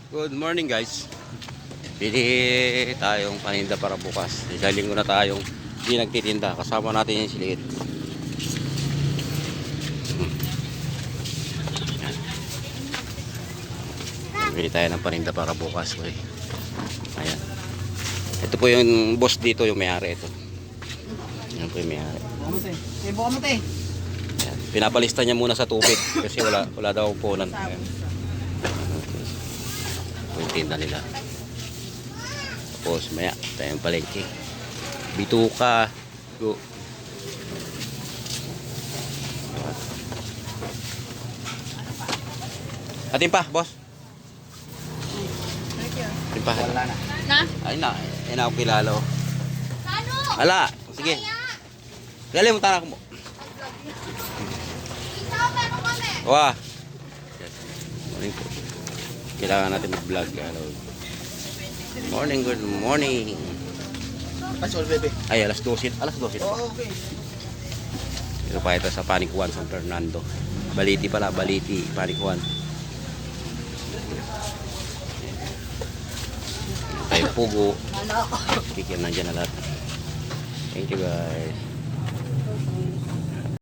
Good morning guys. Bili tayong paninda para bukas. Isang linggo na tayong hindi nagtitinda. Kasama natin yung siliit. Bili tayo ng paninda para bukas. Ayan. Ito po yung boss dito, yung may-ari ito. Yan po yung may-ari. Ayan. Pinapalista niya muna sa tubig kasi wala daw punan. Ayan. Yung tinda nila. Tapos maya tayong palengke, bituka, go. Atin pa boss, atin pa. Wala na. Ay na ako kilala oh. Ano? Ala sige, dali mo tanak mo. Ikaw, meron kami. Wah, morning po. Kailangan natin mag-vlog. Hello. Morning, good morning. Pasol, bebe. Ay, alas 12. Alas 12. Oo, okay. Ito pa ito sa Panic 1, San Fernando. Baliti pala, Baliti, Panic 1. Tayo pugo. Kikiam nandiyan na lahat. Thank you guys.